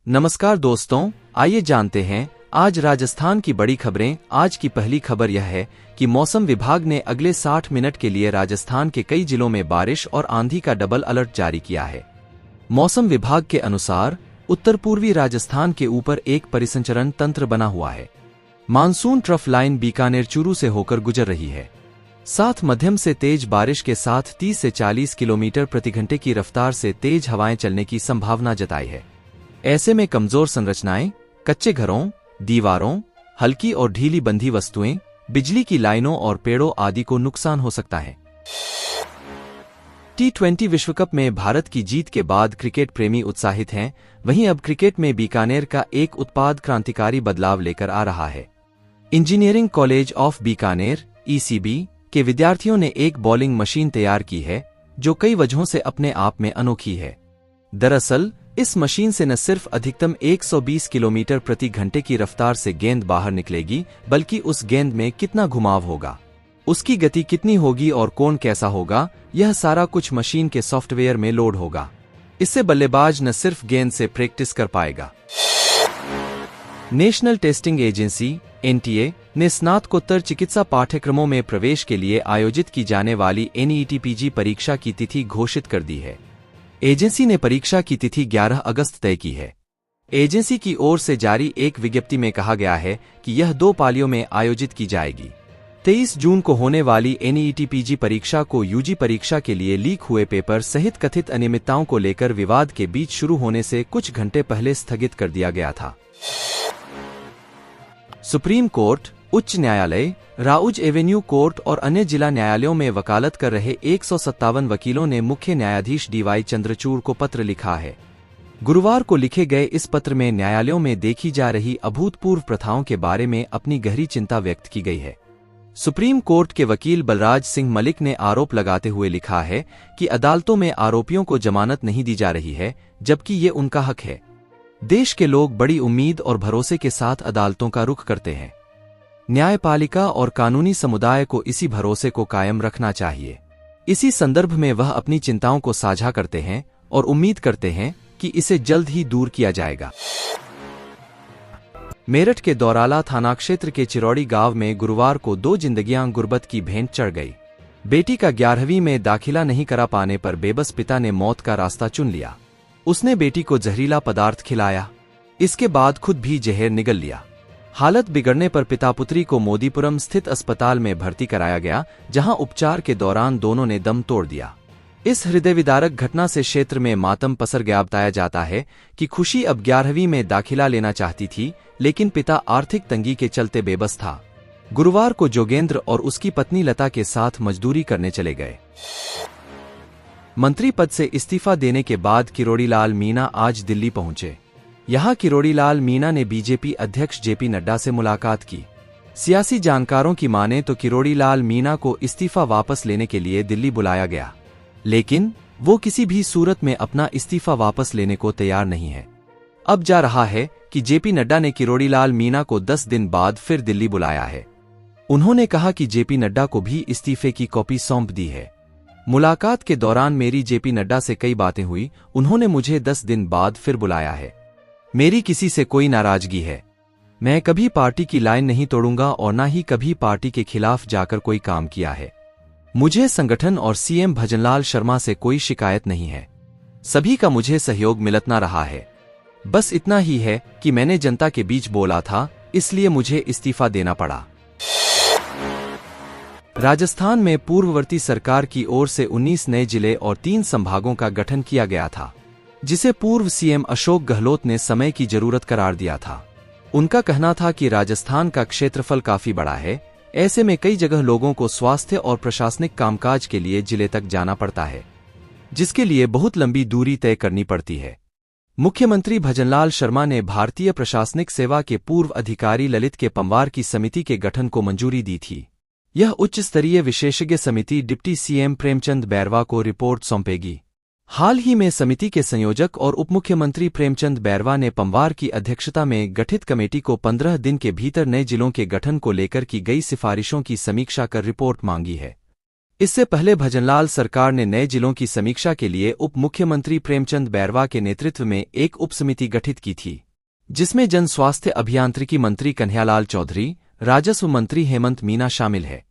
नमस्कार दोस्तों, आइए जानते हैं आज राजस्थान की बड़ी खबरें। आज की पहली खबर यह है कि मौसम विभाग ने अगले 60 मिनट के लिए राजस्थान के कई जिलों में बारिश और आंधी का डबल अलर्ट जारी किया है। मौसम विभाग के अनुसार उत्तर पूर्वी राजस्थान के ऊपर एक परिसंचरण तंत्र बना हुआ है। Monsoon trough line Bikaner Churu से होकर गुजर रही है। साथ मध्यम से तेज बारिश के साथ 30 से 40 किलोमीटर प्रति घंटे की रफ्तार से तेज हवाएं चलने की संभावना जताई है। ऐसे में कमजोर संरचनाएं, कच्चे घरों, दीवारों, हल्की और ढीली बंधी वस्तुएं, बिजली की लाइनों और पेड़ों आदि को नुकसान हो सकता है। T20 विश्व कप में भारत की जीत के बाद क्रिकेट प्रेमी उत्साहित हैं। वहीं अब क्रिकेट में बीकानेर का एक उत्पाद क्रांतिकारी बदलाव लेकर आ रहा है। Engineering college of Bikaner (ECB) के विद्यार्थियों ने एक बॉलिंग मशीन तैयार की है जो कई वजहों से अपने आप में अनोखी है। दरअसल इस मशीन से न सिर्फ अधिकतम 120 किलोमीटर प्रति घंटे की रफ्तार से गेंद बाहर निकलेगी, बल्कि उस गेंद में कितना घुमाव होगा, उसकी गति कितनी होगी और कोण कैसा होगा, यह सारा कुछ मशीन के सॉफ्टवेयर में लोड होगा। इससे बल्लेबाज न सिर्फ गेंद से प्रैक्टिस कर पाएगा। नेशनल टेस्टिंग एजेंसी (NTA) ने स्नातकोत्तर चिकित्सा पाठ्यक्रमों में प्रवेश के लिए आयोजित की जाने वाली NET PG परीक्षा की तिथि घोषित कर दी है। एजेंसी ने परीक्षा की तिथि 11 अगस्त तय की है। एजेंसी की ओर से जारी एक विज्ञप्ति में कहा गया है कि यह 2 पालियों में आयोजित की जाएगी। 23 जून को होने वाली NET PG परीक्षा को UG परीक्षा के लिए लीक हुए पेपर सहित कथित अनियमितताओं को लेकर विवाद के बीच शुरू होने से कुछ घंटे पहले स्थगित कर दिया गया था। सुप्रीम कोर्ट, उच्च न्यायालय, राउज एवेन्यू कोर्ट और अन्य जिला न्यायालयों में वकालत कर रहे 157 वकीलों ने मुख्य न्यायाधीश DY चंद्रचूड़ को पत्र लिखा है। गुरुवार को लिखे गए इस पत्र में न्यायालयों में देखी जा रही अभूतपूर्व प्रथाओं के बारे में अपनी गहरी चिंता व्यक्त की गई है। सुप्रीम कोर्ट के वकील बलराज सिंह मलिक ने आरोप लगाते हुए लिखा है कि अदालतों में आरोपियों को जमानत नहीं दी जा रही है, जबकि ये उनका हक है। देश के लोग बड़ी उम्मीद और भरोसे के साथ अदालतों का रुख करते हैं। न्यायपालिका और कानूनी समुदाय को इसी भरोसे को कायम रखना चाहिए। इसी संदर्भ में वह अपनी चिंताओं को साझा करते हैं और उम्मीद करते हैं कि इसे जल्द ही दूर किया जाएगा। मेरठ के दौराला थाना क्षेत्र के चिरौड़ी गांव में गुरुवार को 2 जिंदगियां गुर्बत की भेंट चढ़ गई। बेटी का 11वीं में दाखिला नहीं करा पाने पर बेबस पिता ने मौत का रास्ता चुन लिया। उसने बेटी को जहरीला पदार्थ खिलाया, इसके बाद खुद भी जहर निगल लिया। हालत बिगड़ने पर पिता पुत्री को मोदीपुरम स्थित अस्पताल में भर्ती कराया गया, जहां उपचार के दौरान दोनों ने दम तोड़ दिया। इस हृदयविदारक घटना से क्षेत्र में मातम पसर गया। बताया जाता है कि खुशी अब 11वीं में दाखिला लेना चाहती थी, लेकिन पिता आर्थिक तंगी के चलते बेबस था। गुरुवार को जोगेंद्र और उसकी पत्नी लता के साथ मजदूरी करने चले गए। मंत्री पद से इस्तीफा देने के बाद किरोड़ीलाल मीणा आज दिल्ली पहुंचे। यहां किरोड़ीलाल मीणा ने बीजेपी अध्यक्ष JP नड्डा से मुलाकात की। सियासी जानकारों की माने तो किरोड़ीलाल मीणा को इस्तीफा वापस लेने के लिए दिल्ली बुलाया गया, लेकिन वो किसी भी सूरत में अपना इस्तीफा वापस लेने को तैयार नहीं है। अब जा रहा है कि JP नड्डा ने किरोड़ीलाल मीणा को 10 दिन बाद फिर दिल्ली बुलाया है। उन्होंने कहा कि JP नड्डा को भी इस्तीफे की कॉपी सौंप दी है। मुलाकात के दौरान मेरी JP नड्डा से कई बातें हुई। उन्होंने मुझे 10 दिन बाद फिर बुलाया है। मेरी किसी से कोई नाराजगी है। मैं कभी पार्टी की लाइन नहीं तोड़ूंगा और न ही कभी पार्टी के खिलाफ जाकर कोई काम किया है। मुझे संगठन और CM भजनलाल शर्मा से कोई शिकायत नहीं है। सभी का मुझे सहयोग मिलता रहा है। बस इतना ही है कि मैंने जनता के बीच बोला था, इसलिए मुझे इस्तीफा देना पड़ा। राजस्थान में पूर्ववर्ती सरकार की ओर से 19 नए जिले और 3 संभागों का गठन किया गया था, जिसे पूर्व CM अशोक गहलोत ने समय की जरूरत करार दिया था। उनका कहना था कि राजस्थान का क्षेत्रफल काफी बड़ा है, ऐसे में कई जगह लोगों को स्वास्थ्य और प्रशासनिक कामकाज के लिए जिले तक जाना पड़ता है, जिसके लिए बहुत लंबी दूरी तय करनी पड़ती है। मुख्यमंत्री भजनलाल शर्मा ने भारतीय प्रशासनिक सेवा के पूर्व अधिकारी ललित के पंवार की समिति के गठन को मंजूरी दी थी। यह उच्च स्तरीय विशेषज्ञ समिति डिप्टी CM प्रेमचंद बैरवा को रिपोर्ट सौंपेगी। हाल ही में समिति के संयोजक और उपमुख्यमंत्री प्रेमचंद बैरवा ने पंवार की अध्यक्षता में गठित कमेटी को 15 दिन के भीतर नए जिलों के गठन को लेकर की गई सिफारिशों की समीक्षा कर रिपोर्ट मांगी है। इससे पहले भजनलाल सरकार ने नए जिलों की समीक्षा के लिए उप मुख्यमंत्री प्रेमचंद बैरवा के नेतृत्व में एक उप समिति गठित की थी, जिसमें जन स्वास्थ्य अभियांत्रिकी मंत्री कन्हैयालाल चौधरी, राजस्व मंत्री हेमंत मीना शामिल है।